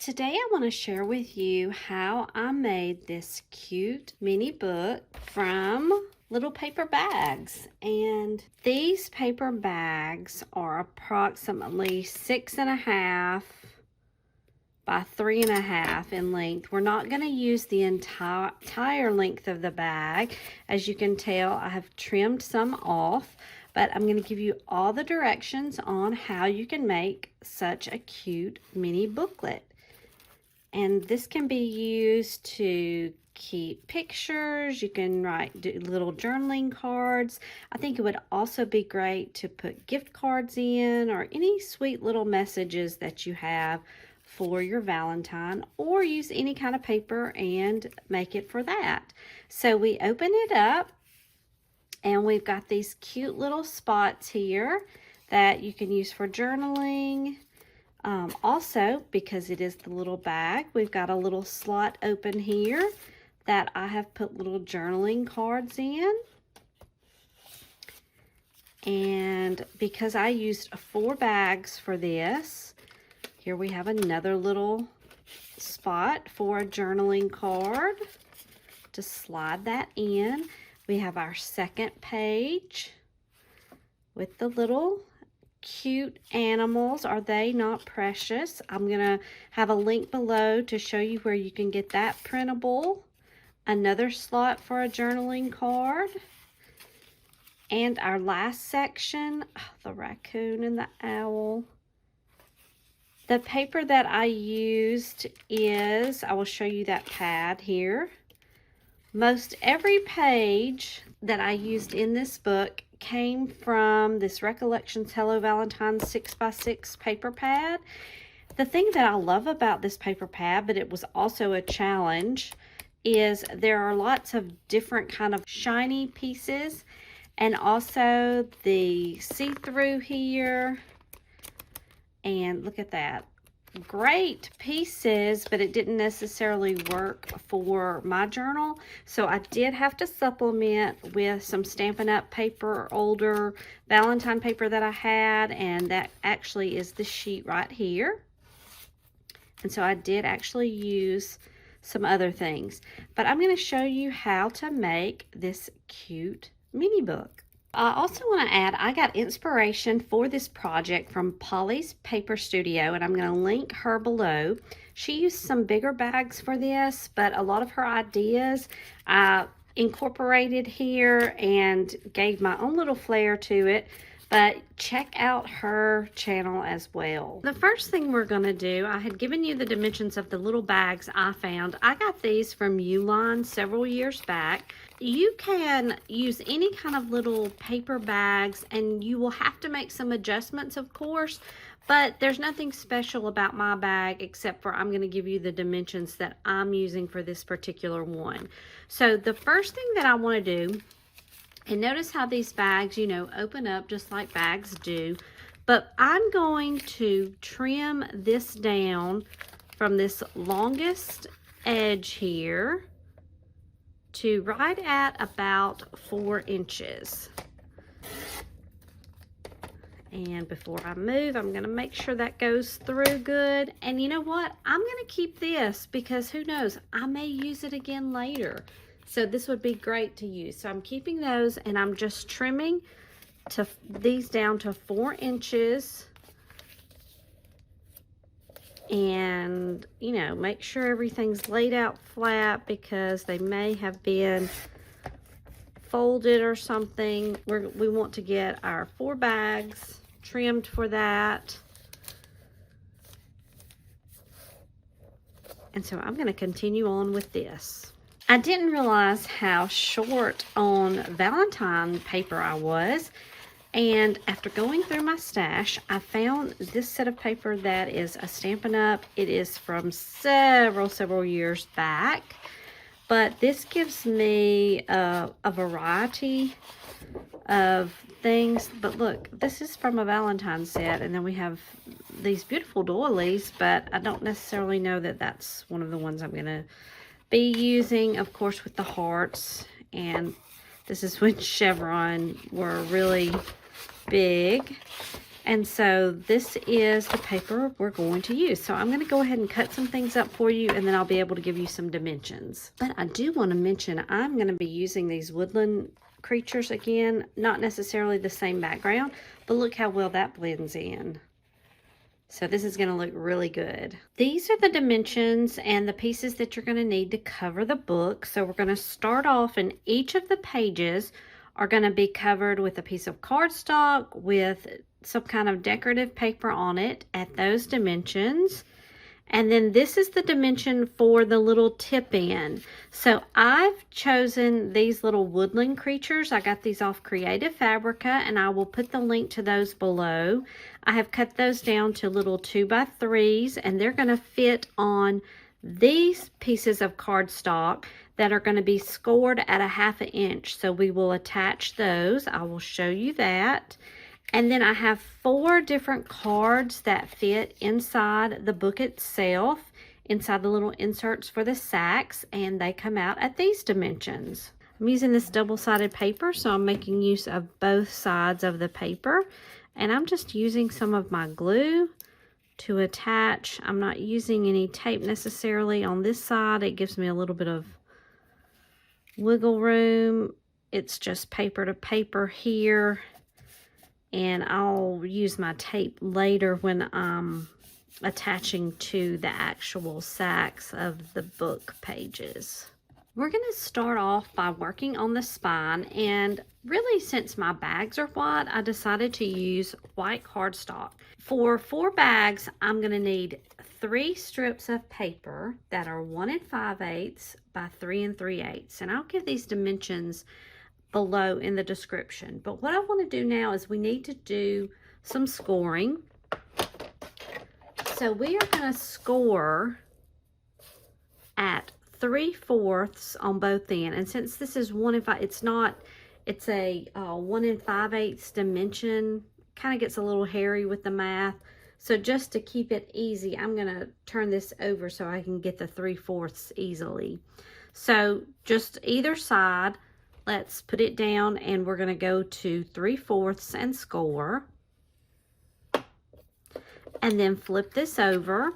Today I want to share with you how I made this cute mini book from little paper bags. And these paper bags are approximately 6.5 by 3.5 in length. We're not going to use the entire length of the bag. As you can tell, I have trimmed some off, but I'm going to give you all the directions on how you can make such a cute mini booklet. And this can be used to keep pictures. You can do little journaling cards. I think it would also be great to put gift cards in, or any sweet little messages that you have for your Valentine, or use any kind of paper and make it for that. So we open it up and we've got these cute little spots here that you can use for journaling. Also, because it is the little bag, we've got a little slot open here that I have put little journaling cards in. And because I used 4 bags for this, here we have another little spot for a journaling card to slide that in. We have our second page with the little cute animals. Are they not precious? I'm gonna have a link below to show you where you can get that printable. Another slot for a journaling card. And our last section, the raccoon and the owl. The paper that I used is, I will show you that pad here. Most every page that I used in this book came from this Recollections Hello Valentine 6x6 paper pad. The thing that I love about this paper pad, but it was also a challenge, is there are lots of different kind of shiny pieces, and also the see-through here. And look at that. Great pieces, but it didn't necessarily work for my journal, so I did have to supplement with some Stampin' Up paper, older Valentine paper that I had, and that actually is the sheet right here. And so I did actually use some other things, but I'm going to show you how to make this cute mini book. I also want to add, I got inspiration for this project from Polly's Paper Studio, and I'm going to link her below. She used some bigger bags for this, but a lot of her ideas I incorporated here and gave my own little flair to it. But check out her channel as well. The first thing we're going to do, I had given you the dimensions of the little bags I found. I got these from Uline several years back. You can use any kind of little paper bags, and you will have to make some adjustments, of course, but there's nothing special about my bag except for I'm going to give you the dimensions that I'm using for this particular one. So the first thing that I want to do, and notice how these bags, you know, open up just like bags do. But I'm going to trim this down from this longest edge here to right at about 4 inches. And before I move, I'm going to make sure that goes through good. And you know what? I'm going to keep this because who knows, I may use it again later. So this would be great to use. So I'm keeping those, and I'm just trimming these down to 4 inches. And, you know, make sure everything's laid out flat because they may have been folded or something. We want to get our 4 bags trimmed for that. And so I'm going to continue on with this. I didn't realize how short on Valentine paper I was, and after going through my stash, I found this set of paper that is a Stampin' Up. It is from several years back, but this gives me a variety of things. But look, this is from a Valentine set, and then we have these beautiful doilies, but I don't necessarily know that that's one of the ones I'm going to be using, of course, with the hearts. And this is when chevron were really big. And so this is the paper we're going to use. So I'm going to go ahead and cut some things up for you, and then I'll be able to give you some dimensions. But I do want to mention I'm going to be using these Woodland creatures again. Not necessarily the same background, but look how well that blends in. So this is going to look really good. These are the dimensions and the pieces that you're going to need to cover the book. So we're going to start off, and each of the pages are going to be covered with a piece of cardstock with some kind of decorative paper on it at those dimensions. And then this is the dimension for the little tip in. So I've chosen these little woodland creatures. I got these off Creative Fabrica, and I will put the link to those below. I have cut those down to little 2x3s, and they're going to fit on these pieces of cardstock that are going to be scored at a 1/2 inch. So we will attach those. I will show you that. And then I have 4 different cards that fit inside the book itself, inside the little inserts for the sacks, and they come out at these dimensions. I'm using this double-sided paper, so I'm making use of both sides of the paper. And I'm just using some of my glue to attach. I'm not using any tape necessarily on this side. It gives me a little bit of wiggle room. It's just paper to paper here. And I'll use my tape later when I'm attaching to the actual sacks of the book pages. We're going to start off by working on the spine, and really since my bags are white, I decided to use white cardstock. For 4 bags, I'm going to need 3 strips of paper that are 1 5/8 by 3 3/8, and I'll give these dimensions below in the description. But what I want to do now is we need to do some scoring. So we are going to score at 3/4 on both ends. And since this is 1 5, it's a 1 5/8 dimension. Kind of gets a little hairy with the math. So just to keep it easy, I'm going to turn this over so I can get the 3/4 easily. So just either side, let's put it down, and we're going to go to 3/4 and score. And then flip this over,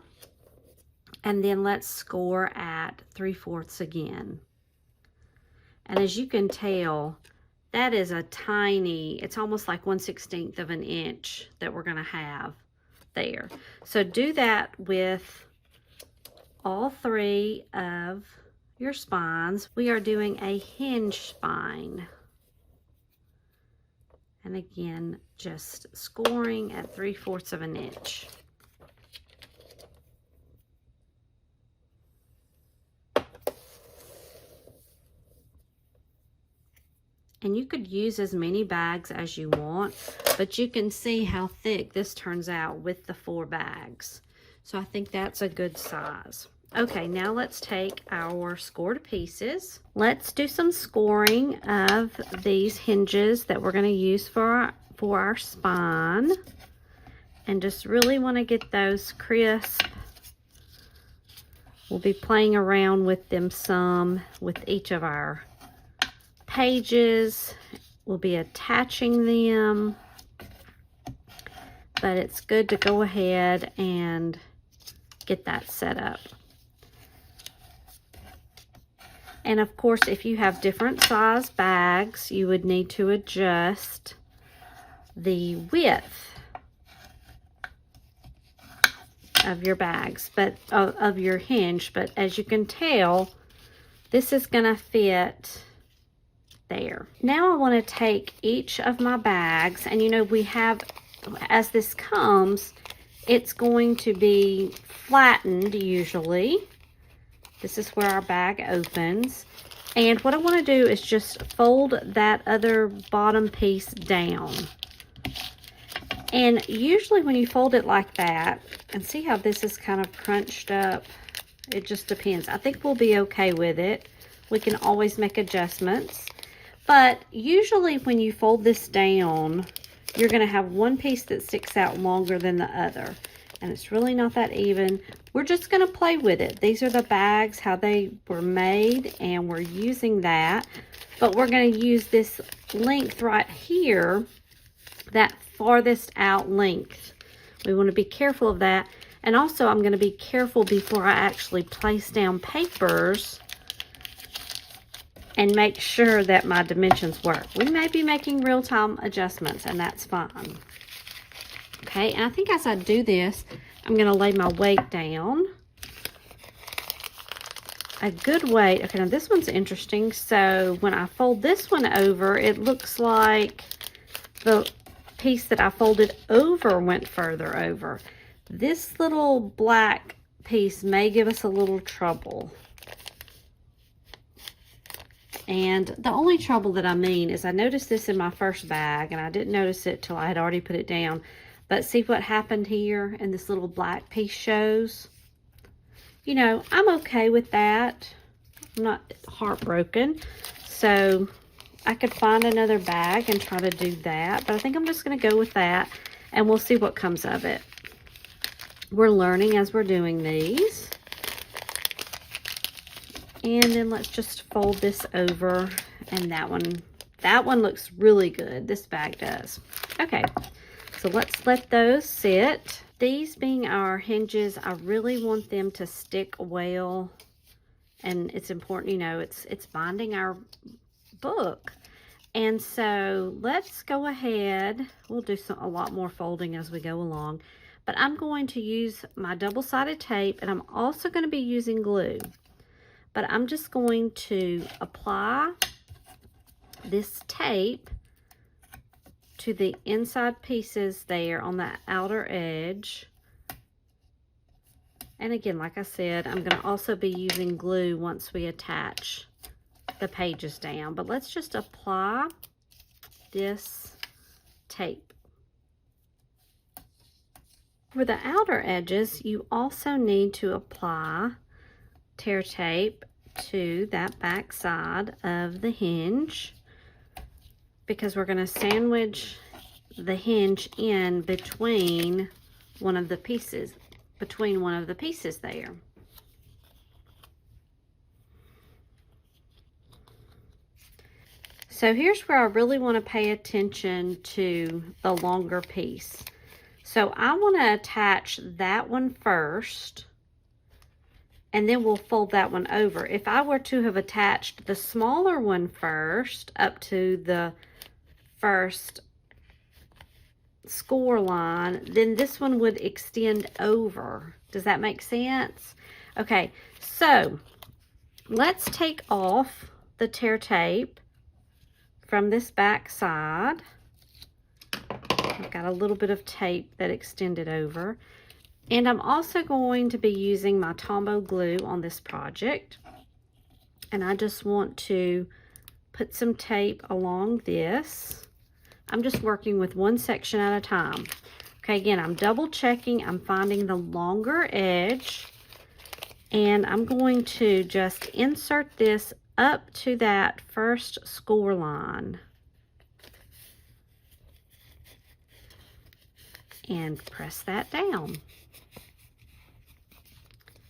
and then let's score at 3/4 again. And as you can tell, that is a tiny, it's almost like 1/16 of an inch that we're going to have there. So do that with all 3 of your spines. We are doing a hinge spine. And again, just scoring at 3/4 of an inch. And you could use as many bags as you want, but you can see how thick this turns out with the 4 bags. So I think that's a good size. Okay, now let's take our scored pieces. Let's do some scoring of these hinges that we're going to use for our spine. And just really want to get those crisp. We'll be playing around with them some with each of our pages. We'll be attaching them. But it's good to go ahead and get that set up. And of course, if you have different size bags, you would need to adjust the width of your bags, but of your hinge. But as you can tell, this is going to fit there. Now I want to take each of my bags, and you know, we have, as this comes, it's going to be flattened usually. This is where our bag opens. And what I want to do is just fold that other bottom piece down. And usually when you fold it like that, and see how this is kind of crunched up, it just depends. I think we'll be okay with it. We can always make adjustments. But usually when you fold this down, you're going to have one piece that sticks out longer than the other. And it's really not that even. We're just going to play with it. These are the bags, how they were made, and we're using that. But we're going to use this length right here that farthest out length. We want to be careful of that. And also I'm going to be careful before I actually place down papers and make sure that my dimensions work. We may be making real-time adjustments, and that's fine. Okay, and I think as I do this, I'm going to lay my weight down. A good weight. Okay, now this one's interesting. So when I fold this one over, it looks like the piece that I folded over went further over. This little black piece may give us a little trouble. And the only trouble that I mean is I noticed this in my first bag, and I didn't notice it till I had already put it down. But see what happened here, and this little black piece shows? You know, I'm okay with that. I'm not heartbroken. So I could find another bag and try to do that. But I think I'm just going to go with that, and we'll see what comes of it. We're learning as we're doing these. And then let's just fold this over. And that one looks really good. This bag does. Okay, so let's let those sit. These being our hinges, I really want them to stick well. And it's important, you know, it's binding our book. And so let's go ahead. We'll do a lot more folding as we go along. But I'm going to use my double-sided tape, and I'm also going to be using glue. But I'm just going to apply this tape to the inside pieces there on the outer edge. And again, like I said, I'm going to also be using glue once we attach the pages down. But let's just apply this tape. For the outer edges, you also need to apply tear tape to that back side of the hinge, because we're going to sandwich the hinge in between one of the pieces there. So here's where I really want to pay attention to the longer piece. So I want to attach that one first, and then we'll fold that one over. If I were to have attached the smaller one first up to the first score line, then this one would extend over. Does that make sense? Okay, so let's take off the tear tape from this back side. I've got a little bit of tape that extended over. And I'm also going to be using my Tombow glue on this project. And I just want to put some tape along this. I'm just working with one section at a time. Okay, again, I'm double checking. I'm finding the longer edge. And I'm going to just insert this up to that first score line. And press that down.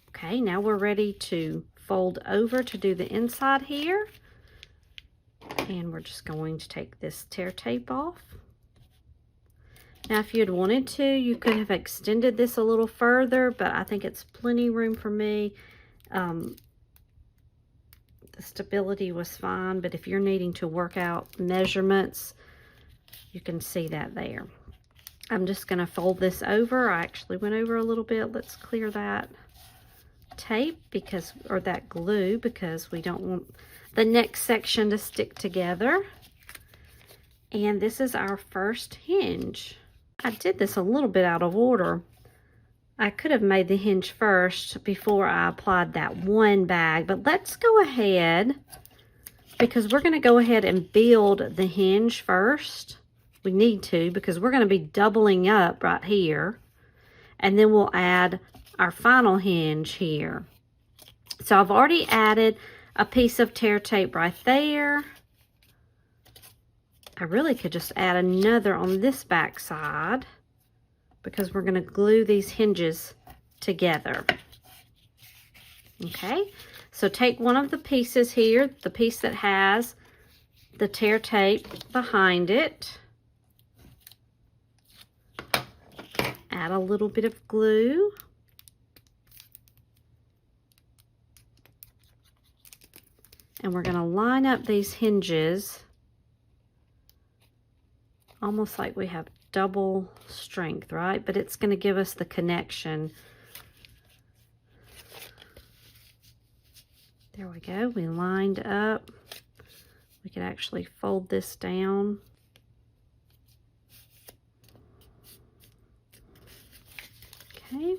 Okay, now we're ready to fold over to do the inside here. And we're just going to take this tear tape off. Now, if you had wanted to, you could have extended this a little further, but I think it's plenty room for me. The stability was fine, but if you're needing to work out measurements, you can see that there. I'm just going to fold this over. I actually went over a little bit. Let's clear that tape or that glue, because we don't want the next section to stick together. And this is our first hinge. I did this a little bit out of order. I could have made the hinge first before I applied that one bag, but let's go ahead, because we're going to go ahead and build the hinge first. We need to, because we're going to be doubling up right here, and then we'll add our final hinge here. So I've already added a piece of tear tape right there. I really could just add another on this back side, because we're going to glue these hinges together. Okay, so take one of the pieces here, the piece that has the tear tape behind it. add a little bit of glue. And we're going to line up these hinges almost like we have double strength, right? But it's going to give us the connection. There we go. We lined up. We could actually fold this down. Okay.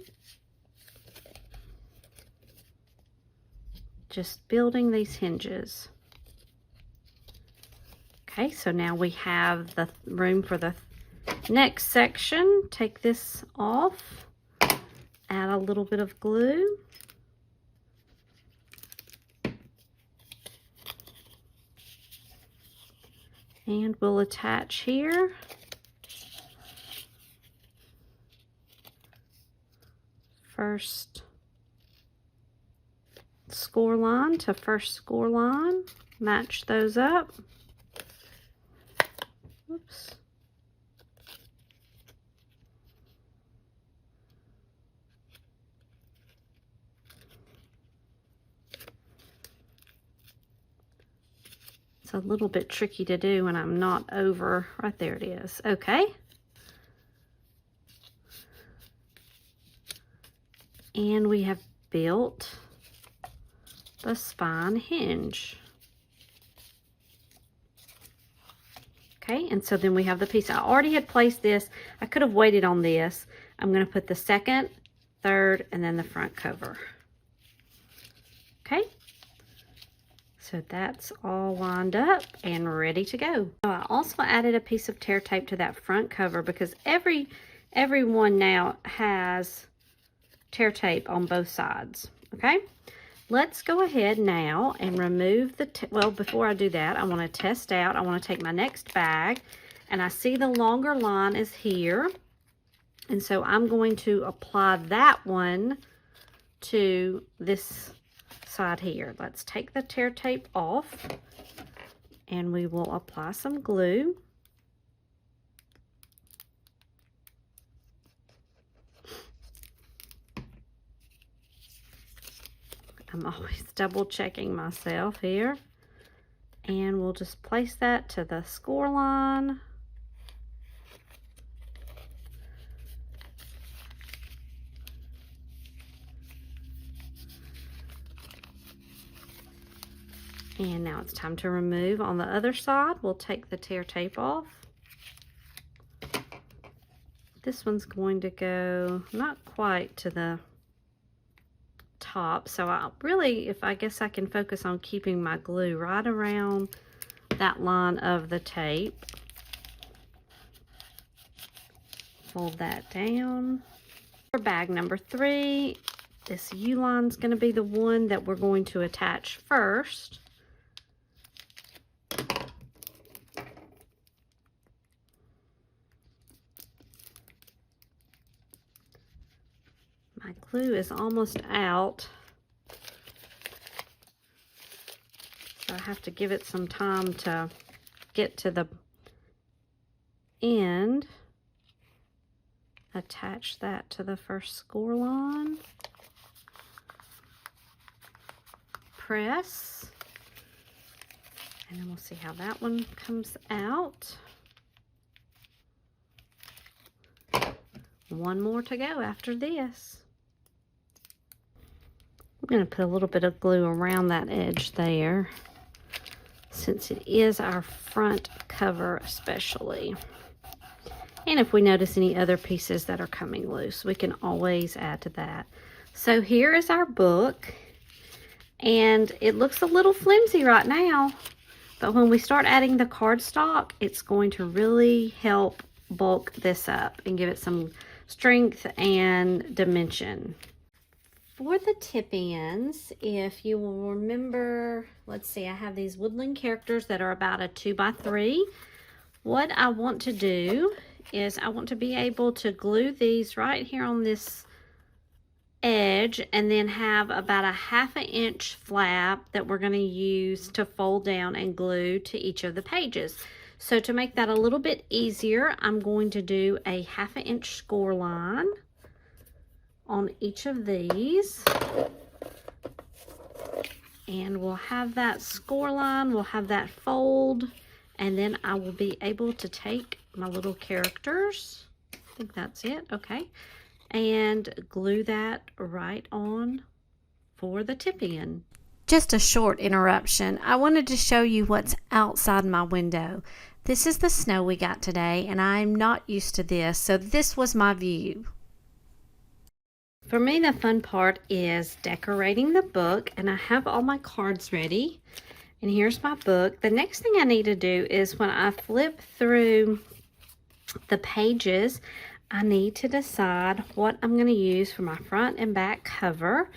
Just building these hinges. Okay, so now we have the room for the next section. Take this off, add a little bit of glue. And we'll attach here. First score line to first score line. Match those up. Oops. It's a little bit tricky to do when I'm not over. Right there it is. Okay. And we have built the spine hinge. Okay, and so then we have the piece. I already had placed this. I could have waited on this. I'm going to put the second, third, and then the front cover. Okay, so that's all lined up and ready to go. So I also added a piece of tear tape to that front cover because everyone now has tear tape on both sides. Okay, let's go ahead now and remove the, well, before I do that, I want to test out. I want to take my next bag, and I see the longer line is here. And so I'm going to apply that one to this side here. Let's take the tear tape off, and we will apply some glue. I'm always double checking myself here. And we'll just place that to the score line. And now it's time to remove. On the other side, we'll take the tear tape off. This one's going to go not quite to the top, so I guess I can focus on keeping my glue right around that line of the tape. Fold that down. For bag number 3, this U-line's going to be the one that we're going to attach first. My glue is almost out, so I have to give it some time to get to the end. Attach that to the first score line. Press, and then we'll see how that one comes out. One more to go after this. I'm going to put a little bit of glue around that edge there, since it is our front cover especially. And if we notice any other pieces that are coming loose, we can always add to that. So here is our book, and it looks a little flimsy right now, but when we start adding the cardstock, it's going to really help bulk this up and give it some strength and dimension. For the tip ends, if you will remember, let's see, I have these Woodland characters that are about a 2x3. What I want to do is I want to be able to glue these right here on this edge, and then have about a 1/2 inch flap that we're going to use to fold down and glue to each of the pages. So to make that a little bit easier, I'm going to do a 1/2 inch score line on each of these. And we'll have that score line, we'll have that fold, and then I will be able to take my little characters, I think that's it, okay, and glue that right on for the tip-in. Just a short interruption. I wanted to show you what's outside my window. This is the snow we got today, and I'm not used to this, so this was my view. For me, the fun part is decorating the book, and I have all my cards ready. And here's my book. The next thing I need to do is when I flip through the pages, I need to decide what I'm going to use for my front and back cover,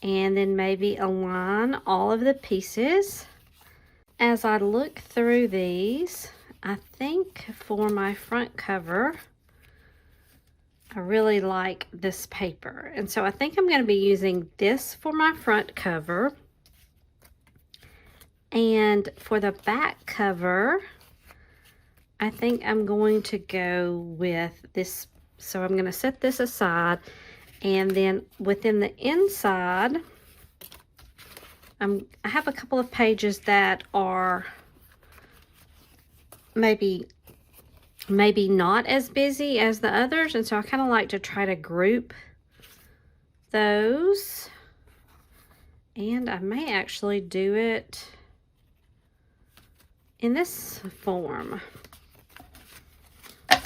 and then maybe align all of the pieces. As I look through these, I think for my front cover, I really like this paper, and so I think I'm going to be using this for my front cover. And for the back cover, I think I'm going to go with this. So I'm going to set this aside, and then within the inside, I have a couple of pages that are maybe not as busy as the others, and so I kind of like to try to group those. And I may actually do it in this form.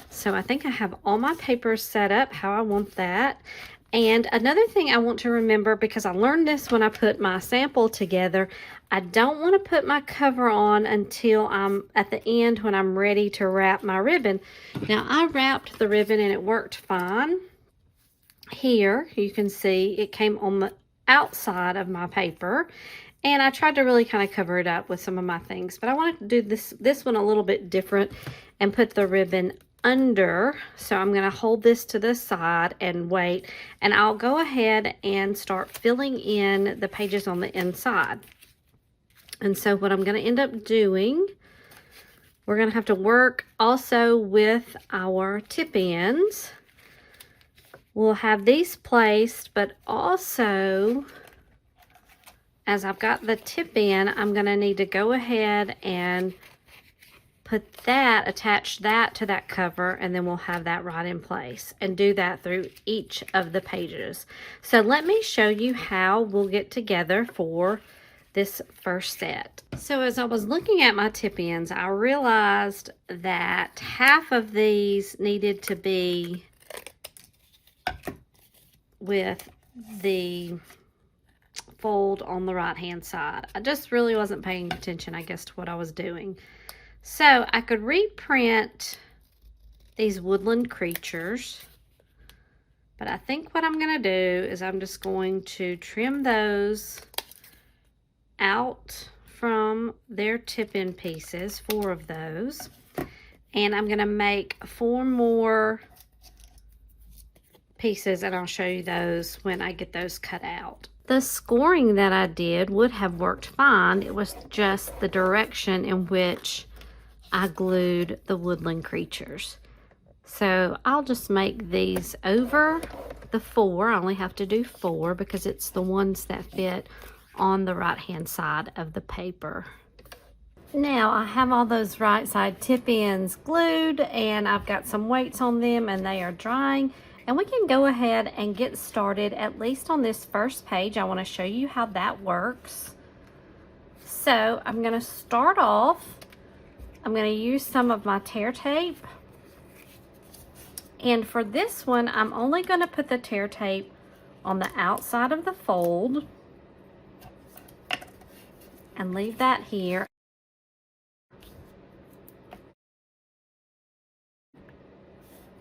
So I think I have all my papers set up how I want that. And another thing I want to remember, because I learned this when I put my sample together, I don't want to put my cover on until I'm at the end when I'm ready to wrap my ribbon. Now I wrapped the ribbon and it worked fine. Here you can see it came on the outside of my paper, and I tried to really kind of cover it up with some of my things, but I wanted to do this one a little bit different and put the ribbon under. So I'm going to hold this to the side and wait, and I'll go ahead and start filling in the pages on the inside. And so what I'm going to end up doing, we're going to have to work also with our tip ends. We'll have these placed, but also as I've got the tip in, I'm going to need to go ahead and attach that to that cover, and then we'll have that right in place, and do that through each of the pages. So let me show you how we'll get together for this first set. So as I was looking at my tip ends, I realized that half of these needed to be with the fold on the right hand side. I just really wasn't paying attention, I guess, to what I was doing. So I could reprint these woodland creatures, but I think what I'm going to do is I'm just going to trim those out from their tip-in pieces, 4 of those, and I'm going to make 4 more pieces, and I'll show you those when I get those cut out. The scoring that I did would have worked fine. It was just the direction in which I glued the woodland creatures. So I'll just make these over the 4. I only have to do 4 because it's the ones that fit on the right hand side of the paper. Now I have all those right side tip ends glued, and I've got some weights on them, and they are drying. And we can go ahead and get started, at least on this first page. I want to show you how that works. So I'm going to start off. I'm going to use some of my tear tape. And for this one, I'm only going to put the tear tape on the outside of the fold and leave that here.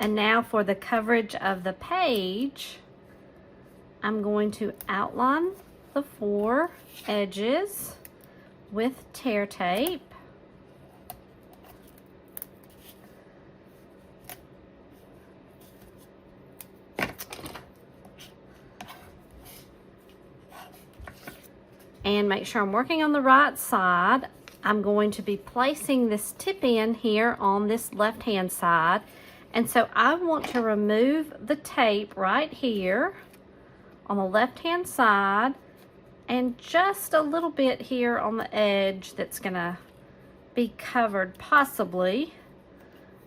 And now for the coverage of the page, I'm going to outline the 4 edges with tear tape. And make sure I'm working on the right side. I'm going to be placing this tip in here on this left-hand side. And so I want to remove the tape right here on the left-hand side and just a little bit here on the edge that's gonna be covered possibly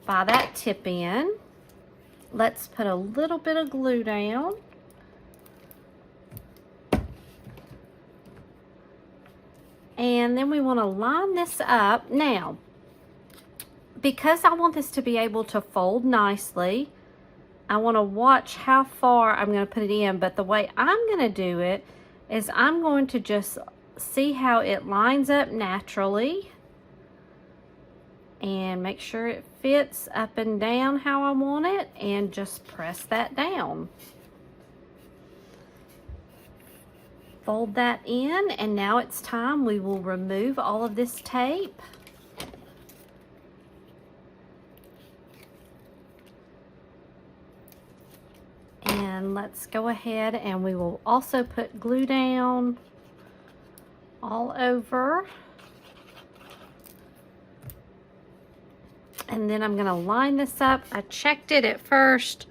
by that tip in. Let's put a little bit of glue down. And then we want to line this up. Now, because I want this to be able to fold nicely, I want to watch how far I'm going to put it in. But the way I'm going to do it is I'm going to just see how it lines up naturally and make sure it fits up and down how I want it, and just press that down. Fold that in, and now it's time we will remove all of this tape. And let's go ahead and we will also put glue down all over. And then I'm gonna line this up. I checked it at first,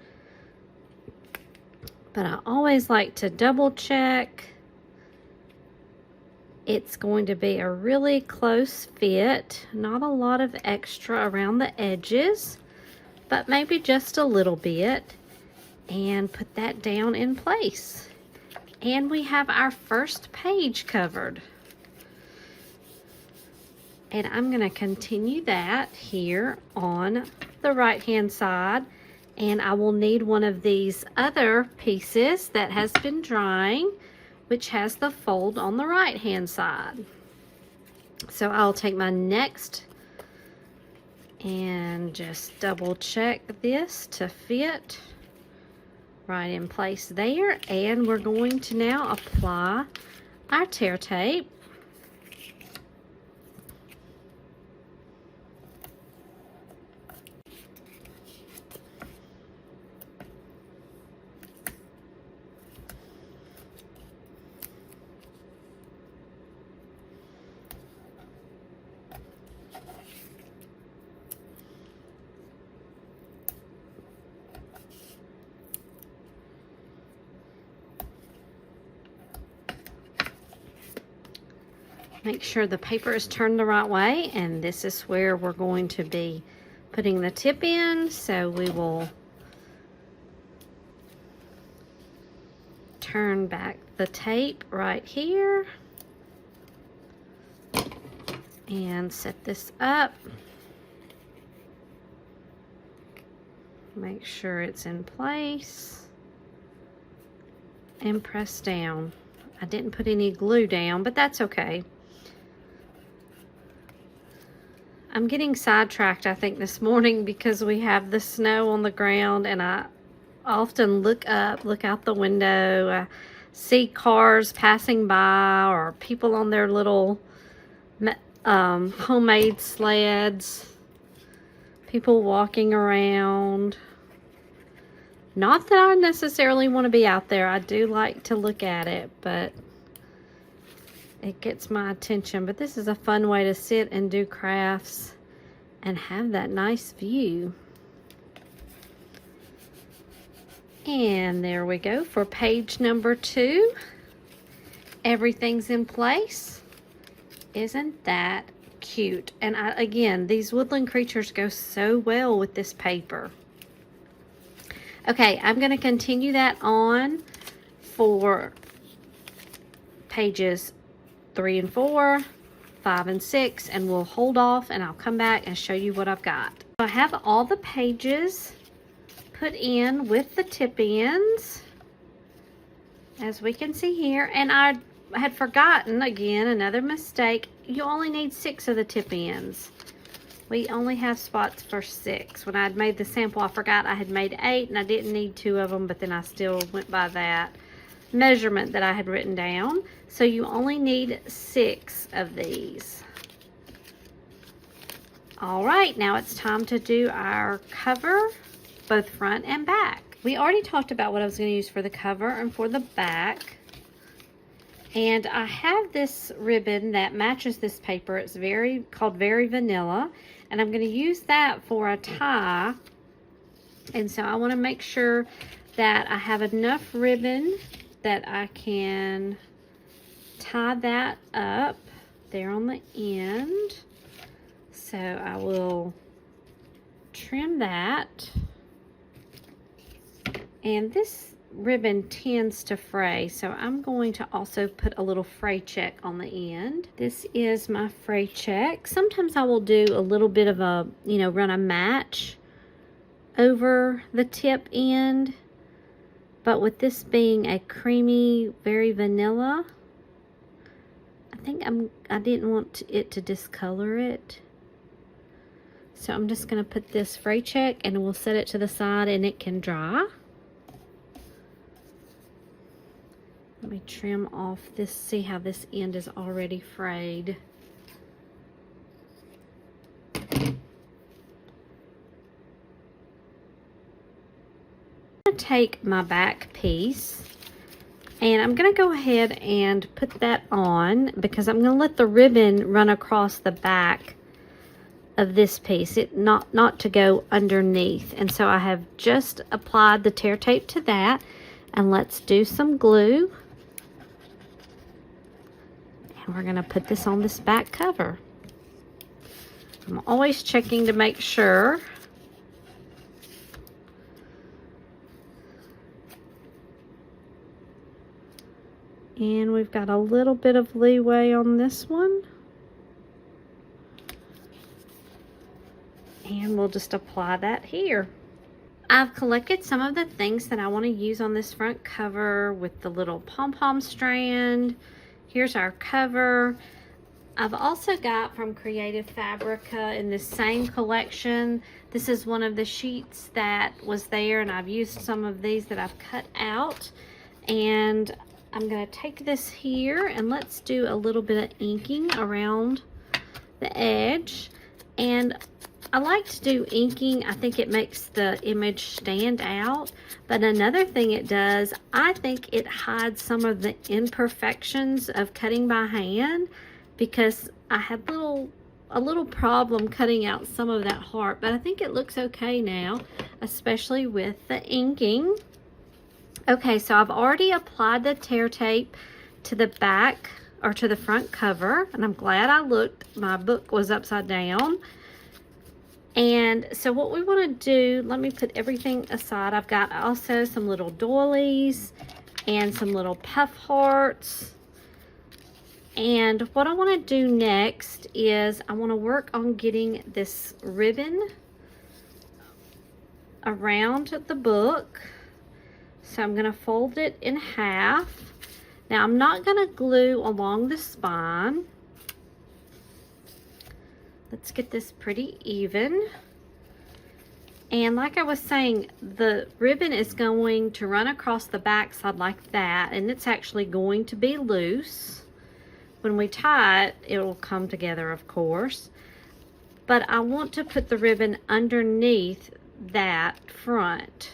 but I always like to double check. It's going to be a really close fit, not a lot of extra around the edges, but maybe just a little bit, and put that down in place. And we have our first page covered. And I'm going to continue that here on the right hand side, and I will need one of these other pieces that has been drying, which has the fold on the right hand side. So I'll take my next and just double check this to fit right in place there, and we're going to now apply our tear tape. Make sure the paper is turned the right way, and this is where we're going to be putting the tip in. So we will turn back the tape right here and set this up. Make sure it's in place and press down. I didn't put any glue down, but that's okay. I'm getting sidetracked, I think, this morning because we have the snow on the ground, and I often look up, look out the window, I see cars passing by or people on their little homemade sleds, people walking around. Not that I necessarily want to be out there. I do like to look at it, but it gets my attention. But this is a fun way to sit and do crafts and have that nice view. And there we go for page number 2. Everything's in place. Isn't that cute? And again, these woodland creatures go so well with this paper. Okay, I'm going to continue that on for pages 3 and 4, 5 and 6, and we'll hold off and I'll come back and show you what I've got. I have all the pages put in with the tip ends, as we can see here, and I had forgotten, again, another mistake. You only need 6 of the tip ends. We only have spots for 6. When I had made the sample, I forgot I had made 8 and I didn't need 2 of them, but then I still went by that measurement that I had written down. So you only need 6 of these. All right, now it's time to do our cover, both front and back. We already talked about what I was going to use for the cover and for the back. And I have this ribbon that matches this paper. It's called Very Vanilla. And I'm going to use that for a tie. And so I want to make sure that I have enough ribbon that I can tie that up there on the end. So I will trim that. And this ribbon tends to fray, so I'm going to also put a little fray check on the end. This is my fray check. Sometimes I will do a little bit of a, run a match over the tip end, but with this being a creamy, very vanilla, I think I didn't want it to discolor it. So I'm just going to put this fray check and we'll set it to the side and it can dry. Let me trim off this, see how this end is already frayed. I'm going to take my back piece and I'm going to go ahead and put that on because I'm going to let the ribbon run across the back of this piece, not to go underneath. And so I have just applied the tear tape to that, and let's do some glue. We're going to put this on this back cover. I'm always checking to make sure. And we've got a little bit of leeway on this one. And we'll just apply that here. I've collected some of the things that I want to use on this front cover with the little pom-pom strand. Here's our cover. I've also got from Creative Fabrica in this same collection. This is one of the sheets that was there, and I've used some of these that I've cut out. And I'm going to take this here and let's do a little bit of inking around the edge. And I like to do inking. I think it makes the image stand out. But another thing it does, I think it hides some of the imperfections of cutting by hand, because I had a little problem cutting out some of that heart. But I think it looks okay now, especially with the inking. Okay, so I've already applied the tear tape to the back or to the front cover, and I'm glad I looked. My book was upside down. And so what we want to do, let me put everything aside. I've got also some little doilies and some little puff hearts. And what I want to do next is I want to work on getting this ribbon around the book. So I'm going to fold it in half. Now I'm not going to glue along the spine. Let's get this pretty even. And like I was saying, the ribbon is going to run across the back side like that, and it's actually going to be loose. When we tie it, it will come together, of course. But I want to put the ribbon underneath that front.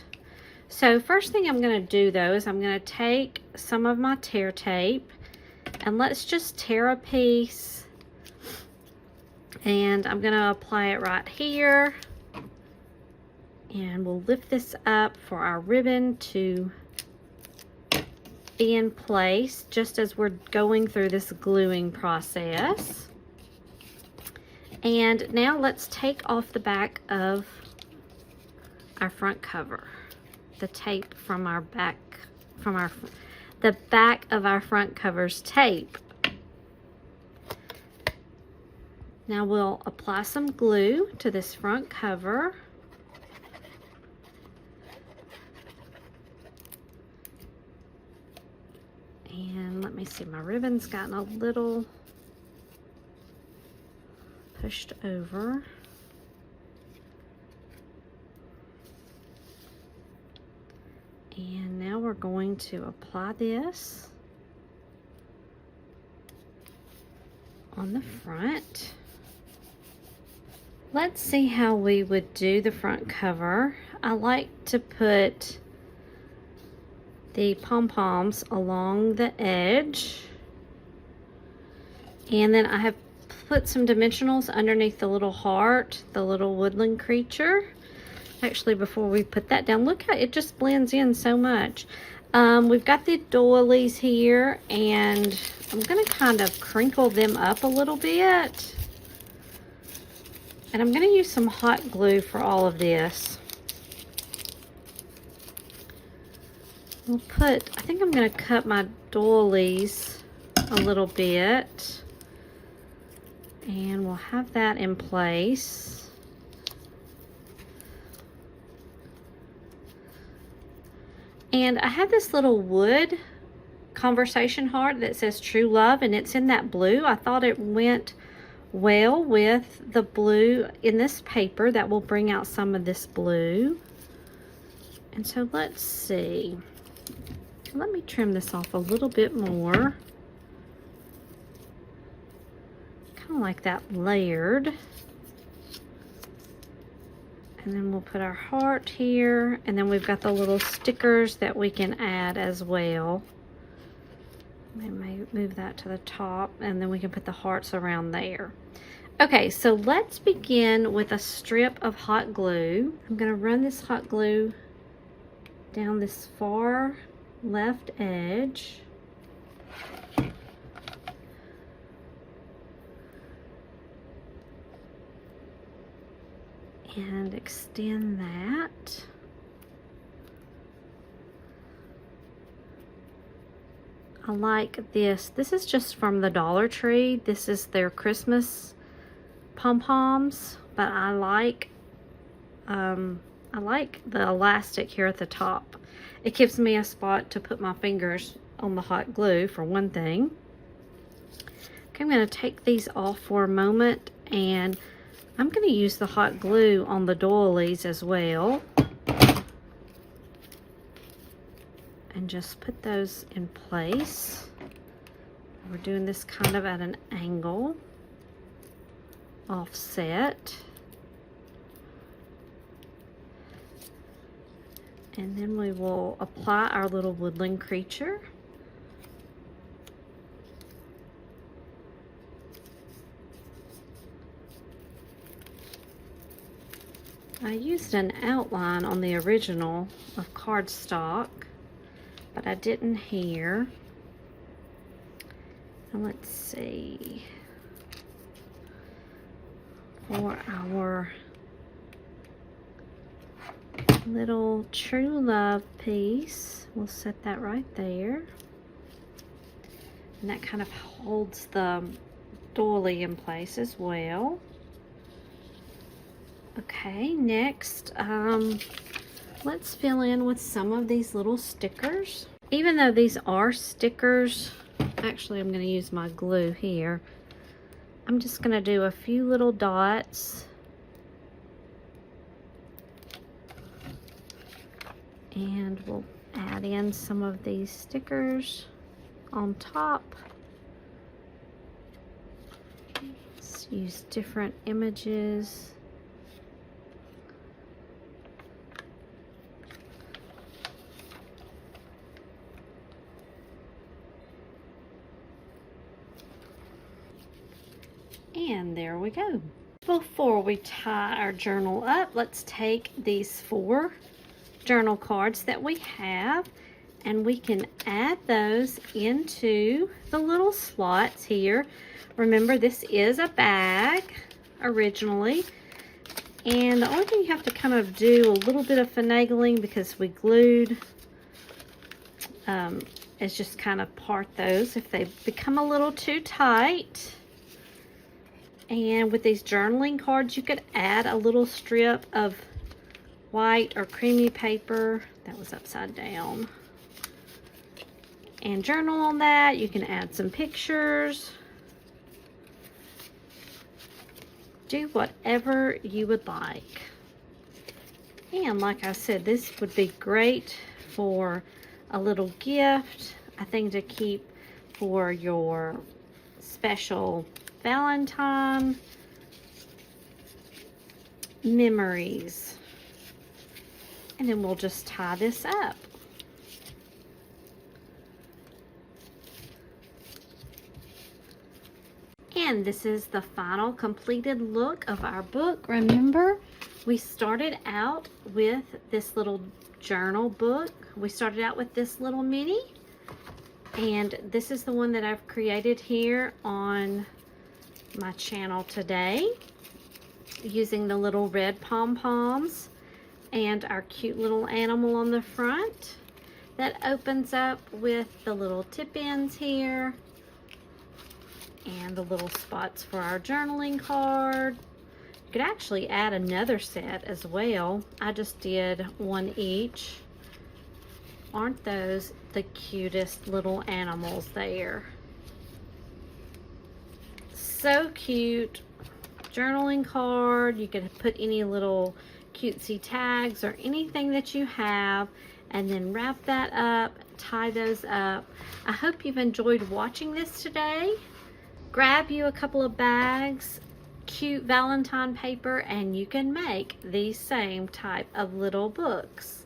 So first thing I'm going to do though is I'm going to take some of my tear tape and let's just tear a piece. And I'm going to apply it right here. And we'll lift this up for our ribbon to be in place just as we're going through this gluing process. And now let's take off the back of our front cover. The tape from our back, the back of our front cover's tape. Now we'll apply some glue to this front cover. And let me see, my ribbon's gotten a little pushed over. And now we're going to apply this on the front. Let's see how we would do the front cover. I like to put the pom-poms along the edge. And then I have put some dimensionals underneath the little heart, the little woodland creature. Actually, before we put that down, look how it just blends in so much. We've got the doilies here, and I'm going to kind of crinkle them up a little bit. And I'm going to use some hot glue for all of this. I think I'm going to cut my doilies a little bit. And we'll have that in place. And I have this little wood conversation heart that says True Love, and it's in that blue. I thought it went well with the blue in this paper. That will bring out some of this blue. And so let's see. Let me trim this off a little bit more. Kind of like that layered. And then we'll put our heart here, and then we've got the little stickers that we can add as well. I may move that to the top, and then we can put the hearts around there. Okay, so let's begin with a strip of hot glue. I'm going to run this hot glue down this far left edge. And extend that. I like this. This is just from the Dollar Tree. This is their Christmas pom-poms, but I like the elastic here at the top. It gives me a spot to put my fingers on the hot glue for one thing. Okay, I'm going to take these off for a moment, and I'm going to use the hot glue on the doilies as well. And just put those in place. We're doing this kind of at an angle, offset. And then we will apply our little woodland creature. I used an outline on the original of cardstock, but I didn't here. And let's see. For our little True Love piece, we'll set that right there. And that kind of holds the doily in place as well. Okay, next, let's fill in with some of these little stickers. Even though these are stickers, actually I'm going to use my glue here. I'm just going to do a few little dots. And we'll add in some of these stickers on top. Let's use different images. And there we go. Before we tie our journal up, let's take these 4 journal cards that we have, and we can add those into the little slots here. Remember, this is a bag originally, and the only thing you have to kind of do a little bit of finagling, because we glued, is just kind of part those if they become a little too tight. And with these journaling cards, you could add a little strip of white or creamy paper. That was upside down. And journal on that. You can add some pictures. Do whatever you would like. And like I said, this would be great for a little gift, a thing to keep for your special Valentine memories. And then we'll just tie this up. And this is the final completed look of our book. Remember, we started out with this little journal book. We started out with this little mini, and this is the one that I've created here on my channel today, using the little red pom-poms and our cute little animal on the front that opens up with the little tip ends here and the little spots for our journaling card. You could actually add another set as well. I just did one each. Aren't those the cutest little animals there? So cute. Journaling card. You could put any little cutesy tags or anything that you have, and then wrap that up, tie those up. I hope you've enjoyed watching this today. Grab you a couple of bags, cute Valentine paper, and you can make these same type of little books.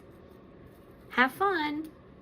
Have fun!